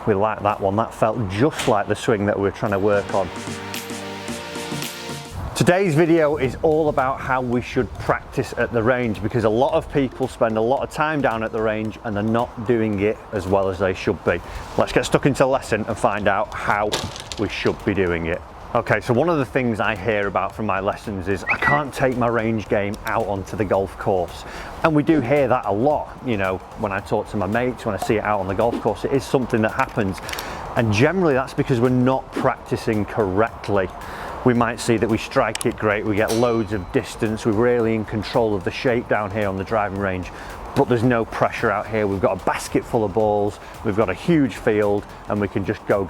we like that one. That felt just like the swing that we were trying to work on. Today's video is all about how we should practice at the range, because a lot of people spend a lot of time down at the range and they're not doing it as well as they should be. Let's get stuck into the lesson and find out how we should be doing it. Okay, so one of the things I hear about from my lessons is I can't take my range game out onto the golf course. And we do hear that a lot, you know, when I talk to my mates, when I see it out on the golf course, it is something that happens. And generally that's because we're not practicing correctly. We might see that we strike it great, we get loads of distance, we're really in control of the shape down here on the driving range, but there's no pressure out here. We've got a basket full of balls, we've got a huge field, and we can just go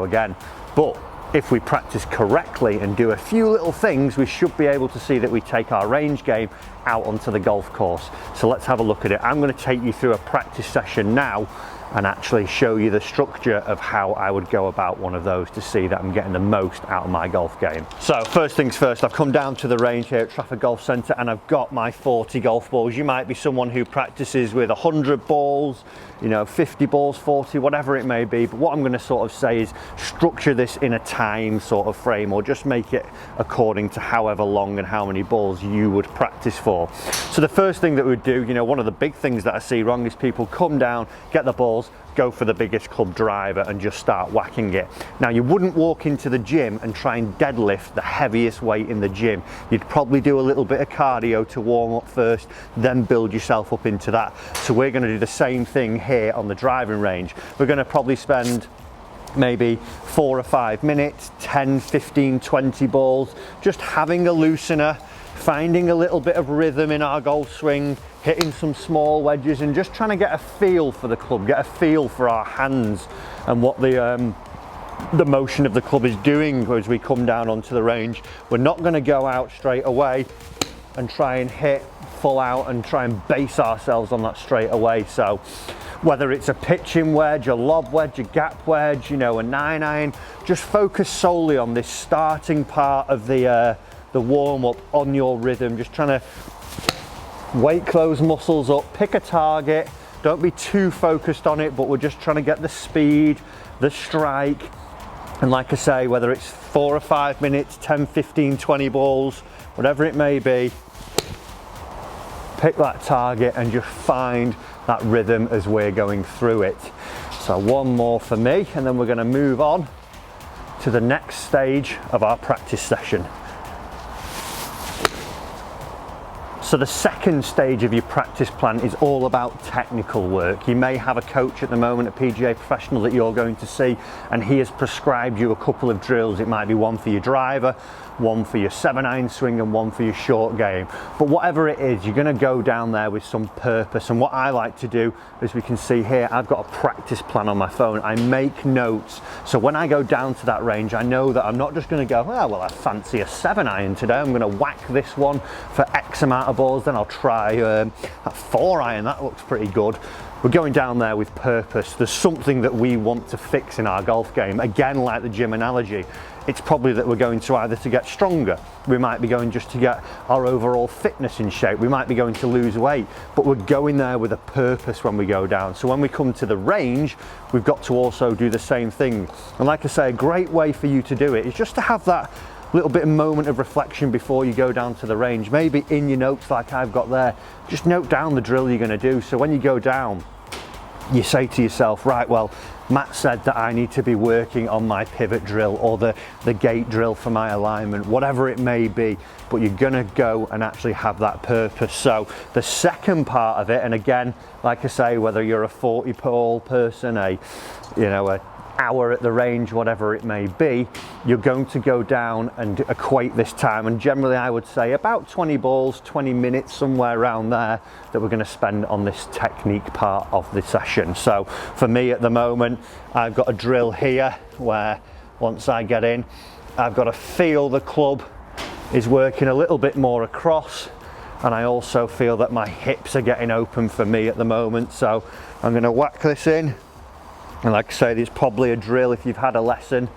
again. But if we practice correctly and do a few little things, we should be able to see that we take our range game out onto the golf course. So let's have a look at it. I'm going to take you through a practice session now and actually show you the structure of how I would go about one of those to see that I'm getting the most out of my golf game. So first things first, I've come down to the range here at Trafford Golf Centre and I've got my 40 golf balls. You might be someone who practices with 100 balls, you know, 50 balls, 40, whatever it may be. But what I'm going to sort of say is structure this in a time sort of frame, or just make it according to however long and how many balls you would practice for. So the first thing that we'd do, you know, one of the big things that I see wrong is people come down, get the balls, go for the biggest club driver and just start whacking it. Now, you wouldn't walk into the gym and try and deadlift the heaviest weight in the gym. You'd probably do a little bit of cardio to warm up first, then build yourself up into that. So we're going to do the same thing here on the driving range. We're going to probably spend maybe 4 or 5 minutes, 10, 15, 20 balls, just having a loosener, finding a little bit of rhythm in our golf swing, hitting some small wedges and just trying to get a feel for the club, get a feel for our hands and what the motion of the club is doing as we come down onto the range. We're not going to go out straight away and try and hit full out and try and base ourselves on that straight away. So whether it's a pitching wedge, a lob wedge, a gap wedge, you know, a 9-iron, just focus solely on this starting part of the warm-up on your rhythm, just trying to wake those muscles up, pick a target, don't be too focused on it, but we're just trying to get the speed, the strike, and like I say, whether it's 4 or 5 minutes, 10, 15, 20 balls, whatever it may be, pick that target and just find that rhythm as we're going through it. So one more for me, and then we're going to move on to the next stage of our practice session. So the second stage of your practice plan is all about technical work. You may have a coach at the moment, a PGA professional that you're going to see, and he has prescribed you a couple of drills. It might be one for your driver, one for your 7-iron swing and one for your short game. But whatever it is, you're going to go down there with some purpose. And what I like to do, as we can see here, I've got a practice plan on my phone. I make notes. So when I go down to that range, I know that I'm not just going to go, oh, well, I fancy a 7-iron today. I'm going to whack this one for X amount of balls. Then I'll try a 4-iron. That looks pretty good. We're going down there with purpose. There's something that we want to fix in our golf game. Again, like the gym analogy, it's probably that we're going to either to get stronger. We might be going just to get our overall fitness in shape. We might be going to lose weight, but we're going there with a purpose when we go down. So when we come to the range, we've got to also do the same thing. And like I say, a great way for you to do it is just to have that little bit of moment of reflection before you go down to the range. Maybe in your notes like I've got there, just note down the drill you're going to do. So when you go down, you say to yourself, right, well, Matt said that I need to be working on my pivot drill or the gate drill for my alignment, whatever it may be, but you're gonna go and actually have that purpose. So the second part of it, and again, like I say, whether you're a 40-ball person, an hour at the range, whatever it may be, you're going to go down and equate this time. And generally I would say about 20 balls, 20 minutes, somewhere around there, that we're going to spend on this technique part of the session. So for me at the moment, I've got a drill here where once I get in, I've got to feel the club is working a little bit more across, and I also feel that my hips are getting open for me at the moment. So I'm going to whack this in. And like I say, there's probably a drill if you've had a lesson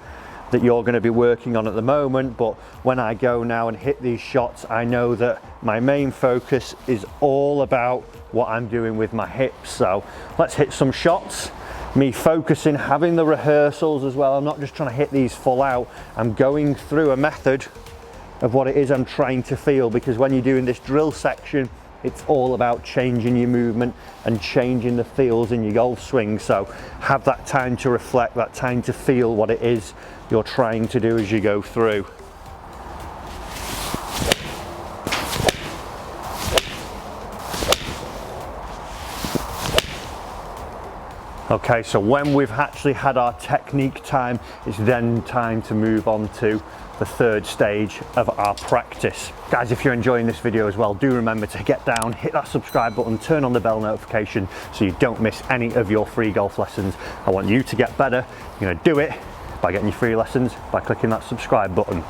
that you're going to be working on at the moment, but when I go now and hit these shots, I know that my main focus is all about what I'm doing with my hips. So let's hit some shots me focusing, having the rehearsals as well. I'm not just trying to hit these full out. I'm going through a method of what it is I'm trying to feel, because when you're doing this drill section, it's all about changing your movement and changing the feels in your golf swing. So have that time to reflect, that time to feel what it is you're trying to do as you go through. Okay, so when we've actually had our technique time, it's then time to move on to the third stage of our practice. Guys, if you're enjoying this video as well, do remember to get down, hit that subscribe button, turn on the bell notification so you don't miss any of your free golf lessons. I want you to get better. You're gonna do it by getting your free lessons by clicking that subscribe button.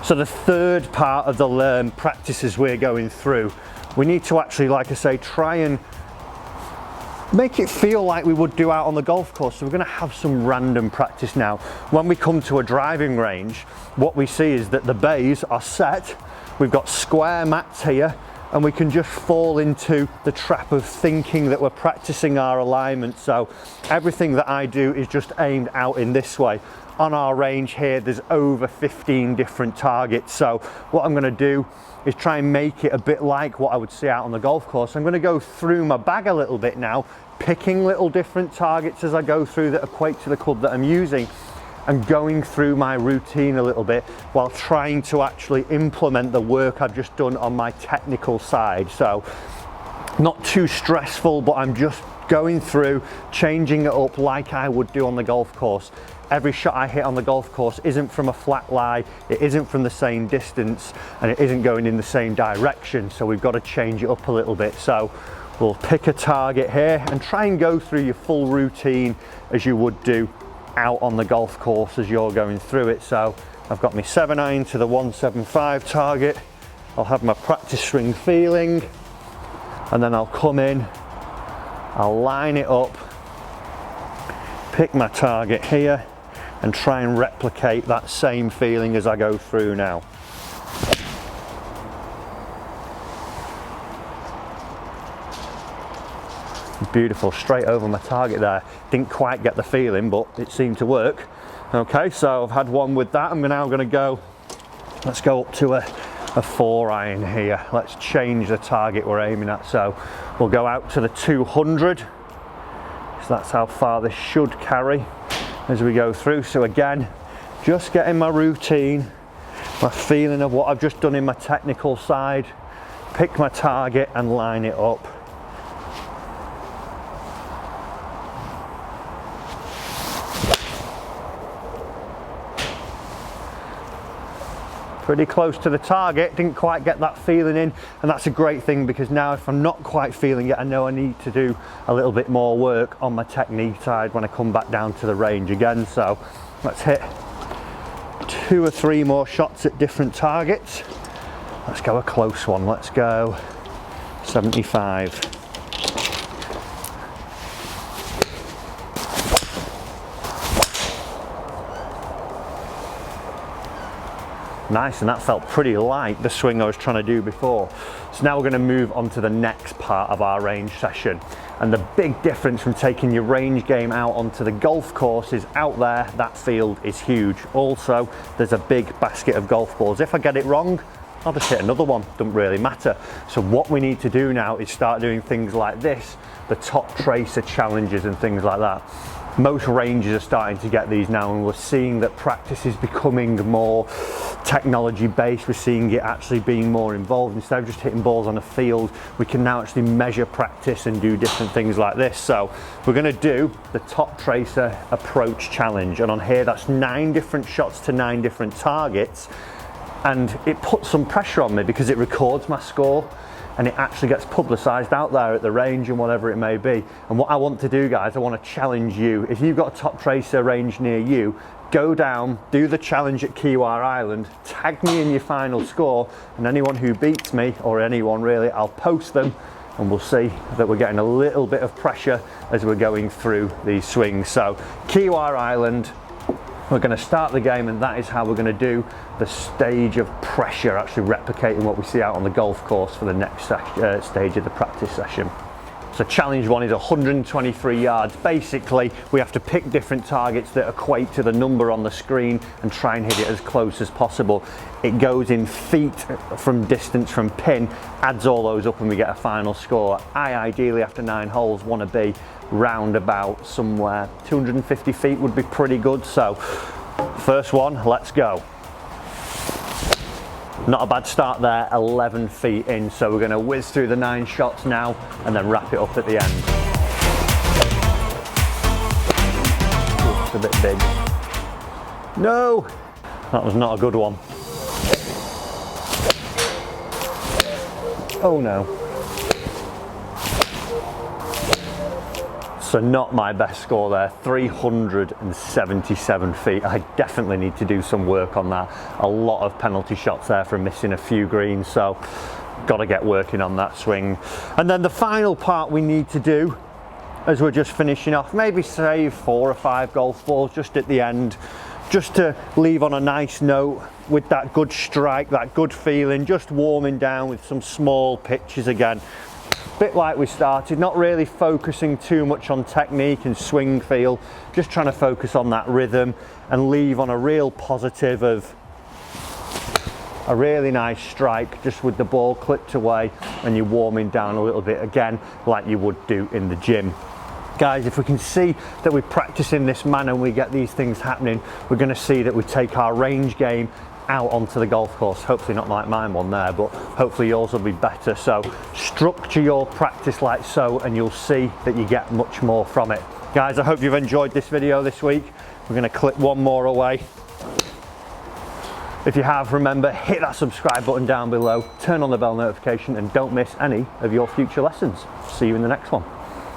So the third part of the practices we're going through, we need to actually, like I say, try and make it feel like we would do out on the golf course. So we're going to have some random practice now. When we come to a driving range, what we see is that the bays are set. We've got square mats here, and we can just fall into the trap of thinking that we're practicing our alignment. So everything that I do is just aimed out in this way. On our range here, there's over 15 different targets. So what I'm going to do is try and make it a bit like what I would see out on the golf course. I'm going to go through my bag a little bit now, picking little different targets as I go through that equate to the club that I'm using, and going through my routine a little bit while trying to actually implement the work I've just done on my technical side. So not too stressful, but I'm just going through, changing it up like I would do on the golf course. Every shot I hit on the golf course isn't from a flat lie, it isn't from the same distance, and it isn't going in the same direction, so we've got to change it up a little bit. So we'll pick a target here and try and go through your full routine as you would do out on the golf course as you're going through it. So I've got my 7-iron to the 175 target, I'll have my practice swing feeling, and then I'll come in, I'll line it up, pick my target here, and try and replicate that same feeling as I go through now. Beautiful, straight over my target there. Didn't quite get the feeling, but it seemed to work. Okay, so I've had one with that. I'm now going to go, let's go up to a 4-iron here. Let's change the target we're aiming at. So we'll go out to the 200. So that's how far this should carry as we go through. So again, just getting my routine, my feeling of what I've just done in my technical side, pick my target and line it up. Pretty close to the target, didn't quite get that feeling in, and that's a great thing, because now if I'm not quite feeling it, I know I need to do a little bit more work on my technique side when I come back down to the range again. So let's hit 2 or 3 more shots at different targets. Let's go a close one, let's go 75. Nice, and that felt pretty like the swing I was trying to do before. So now we're going to move on to the next part of our range session. And the big difference from taking your range game out onto the golf course is out there, that field is huge. Also, there's a big basket of golf balls. If I get it wrong, I'll just hit another one, doesn't really matter. So what we need to do now is start doing things like this, the top tracer challenges and things like that. Most ranges are starting to get these now, and we're seeing that practice is becoming more technology based. We're seeing it actually being more involved. Instead of just hitting balls on a field, we can now actually measure practice and do different things like this. So we're going to do the top tracer approach challenge, and on here that's 9 different shots to 9 different targets, and it puts some pressure on me because it records my score and it actually gets publicised out there at the range and whatever it may be. And what I want to do, guys, I want to challenge you. If you've got a top tracer range near you, go down, do the challenge at Kiwar Island, tag me in your final score, and anyone who beats me, or anyone really, I'll post them, and we'll see that we're getting a little bit of pressure as we're going through these swings. So Kiwar Island, we're going to start the game, and that is how we're going to do the stage of pressure, actually replicating what we see out on the golf course for the next stage of the practice session. So challenge 1 is 123 yards. Basically, we have to pick different targets that equate to the number on the screen and try and hit it as close as possible. It goes in feet from distance from pin, adds all those up and we get a final score. I ideally, after 9 holes, want to be round about somewhere 250 feet would be pretty good. So first one, let's go. Not a bad start there, 11 feet in, so we're going to whiz through the 9 shots now and then wrap it up at the end. Ooh, it's a bit big. No! That was not a good one. Oh no. So not my best score there, 377 feet. I definitely need to do some work on that. A lot of penalty shots there from missing a few greens, so got to get working on that swing. And then the final part we need to do, as we're just finishing off, maybe save 4 or 5 golf balls just at the end, just to leave on a nice note with that good strike, that good feeling, just warming down with some small pitches again. Bit like we started, not really focusing too much on technique and swing feel, just trying to focus on that rhythm and leave on a real positive of a really nice strike, just with the ball clipped away and you're warming down a little bit again like you would do in the gym. Guys, if we can see that we practice in this manner and we get these things happening, we're going to see that we take our range game out onto the golf course. Hopefully not like mine one there, but hopefully yours will be better. So structure your practice like so and you'll see that you get much more from it. Guys, I hope you've enjoyed this video this week. We're going to clip one more away. If you have, remember, hit that subscribe button down below, turn on the bell notification and don't miss any of your future lessons. See you in the next one.